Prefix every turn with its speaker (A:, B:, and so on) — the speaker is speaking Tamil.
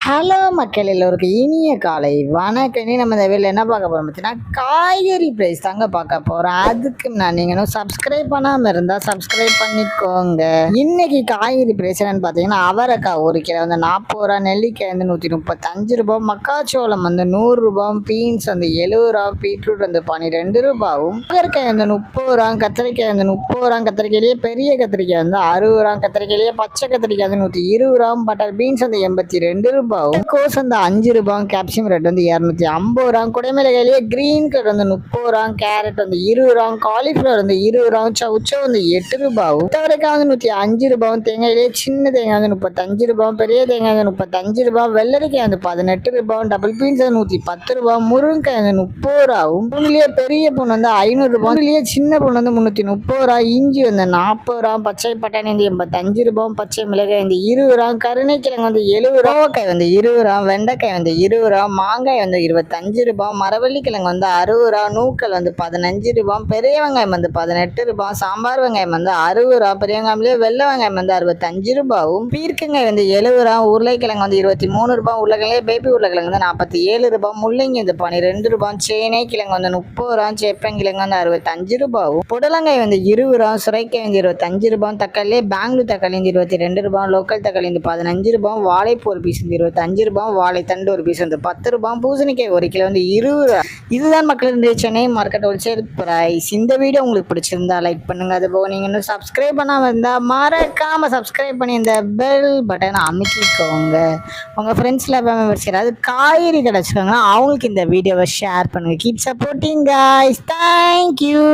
A: ஹலோ மக்கள் எல்லோருக்கும் இனிய காலை வணக்கம். இனி நம்ம இந்த வீட்டில் என்ன பார்க்க போகிறோம் பார்த்தீங்கன்னா, காய்கறி ப்ரைஸ் தாங்க பார்க்க போகிறோம். அதுக்கு நான் நீங்கள் இன்னும் சப்ஸ்கிரைப் பண்ணாமல் இருந்தால் சப்ஸ்கிரைப் பண்ணிக்கோங்க. இன்னைக்கு காய்கறி ப்ரைஸ் என்னன்னு பார்த்தீங்கன்னா, அவரைக்காய் ஒரு கிலோ வந்து 40 ரூபா, நெல்லிக்காய் வந்து 135 ரூபா, மக்காச்சோளம் வந்து 100 ரூபா, பீன்ஸ் வந்து 70 ரூபா, பீட்ரூட் வந்து 12 ரூபாவும், முருங்கைக்காய் வந்து 30 ரூபா, கத்திரிக்காய் வந்து 30 ரூபா, கத்திரிக்காயிலேயே பெரிய கத்திரிக்காய் வந்து 60 ரூபா, கத்திரிக்காயிலேயே பச்சை கத்திரிக்காய் வந்து 120 ரூபா, பட்டர் பீன்ஸ் வந்து 82 ரூபா, கோஸ் வந்து 5 ரூபாய், கேப்சியம் ரெட் வந்து 250 ரூபாய், குடைமிளகாயிலேயே கிரீன் கலர் வந்து 30 ரூபாய், கேரட் வந்து 20 ரூபாய், காலிஃபிளவர் வந்து 20 ரூபாய், சவுச்சோ வந்து 8 ரூபாய், தவரைக்காய் வந்து 105 ரூபாய், தேங்காயிலேயே சின்ன தேங்காய் வந்து 35 ரூபாய், பெரிய தேங்காய் வந்து 35 ரூபாய், வெள்ளரிக்காய் வந்து 18 ரூபாய், டபுள் பீன்ஸ் வந்து 110 ரூபாய், முருங்கைக்காய் வந்து 30 ரூபாயும், பூண்டுலேயே பெரிய பூண்டு வந்து 500 ரூபாய், பூண்டுலேயே சின்ன பூண்டு வந்து 330 ரூபாய், இஞ்சி வந்து 40 ரூபாய், பச்சை பட்டாணி வந்து 85 ரூபாய், பச்சை மிளகாய் வந்து 20 ரூபாய், கருணைக்கிழங்கு வந்து 70 ரூபாய், வந்து 20 ரூபா, வெண்டைக்காய் வந்து 20 ரூபா, மாங்காய் வந்து 25 ரூபா, மரவள்ளிக்கிழங்கு வந்து 60 ரூபா, நூக்கல் வந்து 15 ரூபா, பெரிய வெங்காயம் வந்து 18 ரூபா, சாம்பார் வெங்காயம் வந்து 60 ரூபா, பெரிய வெங்காயம்லேயே வெள்ளை வெங்காயம் வந்து 65 ரூபாவும், பீர்க்கங்காய் வந்து 70 ரூபா, உருளைக்கிழங்கு வந்து 23 ரூபா, உருளைக்கிழங்கு பேபி உருளைக்கிழங்கு வந்து 47 ரூபா, முள்ளங்கி வந்து 12 ரூபா, சேனை கிழங்கு வந்து 30 ரூபா, சேப்பங்கிழங்கு வந்து 65 ரூபாவும், புடலங்காய் வந்து 20 ரூபா, சுரைக்காய் வந்து 25 ரூபா, தக்காளியே பெங்களூர் தக்காளி வந்து 22 ரூபா, லோக்கல் தக்காளி வந்து 15 ரூபா, வாழைப்பூ ஒரு பீஸ் வந்து 25 ரூபாய், வாழைத்தண்டு ஒரு பீஸ் வந்து 10 ரூபாய், பூசணிக்காய் ஒரு கிலோ வந்து 20 ரூபா. இதுதான் மக்களுடைய சென்னை மார்க்கெட் ஹோல்சேல் பிரைஸ். இந்த வீடியோ உங்களுக்கு பிடிச்சிருந்தா லைக் பண்ணுங்க. அது போக நீங்கள் இன்னும் சப்ஸ்கிரைப் பண்ணாமல் இருந்தால் மறக்காம சப்ஸ்கிரைப் பண்ணி இந்த பெல் பட்டனை அமைக்கிக்கோங்க. உங்கள் ஃப்ரெண்ட்ஸில் மெம்பர்ஸ் யாராவது காய்கறி கிடச்சிருக்காங்கன்னா அவங்களுக்கு இந்த வீடியோவை ஷேர் பண்ணுங்கள். Keep supporting guys. தேங்க்யூ.